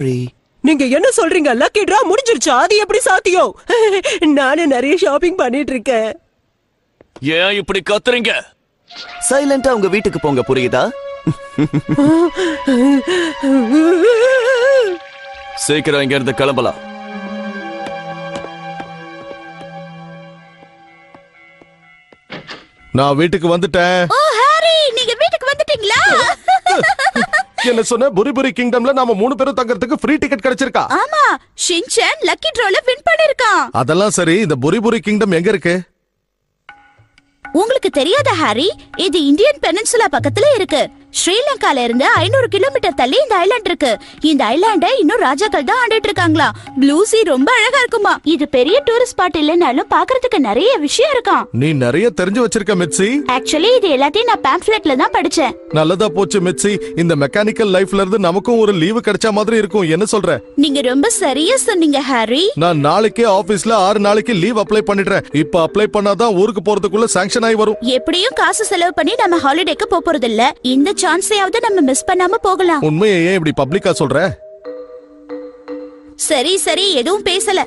நீங்க என்ன சொல்றீங்க? லக்கி டிரா முடிஞ்சிருச்சா? அது எப்படி சாத்தியம்? நானும் நிறைய ஷாப்பிங் பண்ணிட்டு இருக்கேன். ஏன் இப்படி கத்துறீங்க? சைலண்டா உங்க வீட்டுக்கு போங்க, புரியுதா? சீக்கிரம் இங்க இருந்து கிளம்பலாம். நான் வீட்டுக்கு வந்துட்டேன். ஓ ஹாரி, நீங்க வீட்டுக்கு வந்துட்டீங்களா? என்ன சொன்ன? புரிபுரி கிங்டம்ல நாம 3 பேரும் தங்கறதுக்கு ஃப்ரீ டிக்கெட் கிடைச்சிருக்கா? ஆமா, ஷின்சான் லக்கி டிரால வின் பண்ணிருக்கான். அதெல்லாம் சரி, இந்த புரிபுரி கிங்டம் எங்க இருக்கு? உங்களுக்கு தெரியாத ஹாரி, இது இந்தியன் பெனின்சுலா பக்கத்துல இருக்கு. ஸ்ரீலங்கால இருந்து 500 கிலோமீட்டர் தள்ளி இந்த ஐலாண்ட் இருக்கு. இந்த ஐலாண்ட இன்னும் ராஜாக்கள் தான் ஆண்டுட்டு இருக்காங்களா. ப்ளூ சீ ரொம்ப அழகா இருக்குமா. இது பெரிய டூரிஸ்ட் ஸ்பாட் இல்லனாலும் பாக்குறதுக்கு நிறைய விஷயம் இருக்காம். நீ நிறைய தெரிஞ்சு வச்சிருக்க மிட்சி. ஆக்சுவலி இது எல்லாத்தையும் நான் பாம்ப்ளெட்ல தான் படிச்சேன். நல்லதா போச்சு மிட்சி. இந்த மெக்கானிக்கல் லைஃப்ல இருந்து நமக்கும் ஒரு லீவு கிடைச்ச மாதிரி இருக்கும். என்ன சொல்ற? நீங்க ரொம்ப சரியா சொன்னீங்க ஹாரி. நான் நாளைக்கே ஆபீஸ்ல 6 நாளைக்கு லீவ் அப்ளை பண்ணிடுறேன். இப்ப அப்ளை பண்ணாதான் ஊருக்கு போறதுக்குள்ள சாங்ஷன் ஆகி வரும். எப்படியும் காசு செலவு பண்ணி நம்ம ஹாலிடேக்கு போறது இல்ல. இந்த சான்ஸையாவது நம்ம மிஸ் பண்ணாம போகலாம். உண்மையை ஏன் இப்படி பப்ளிக்கா சொல்ற? சரி சரி, எதுவும் பேசல.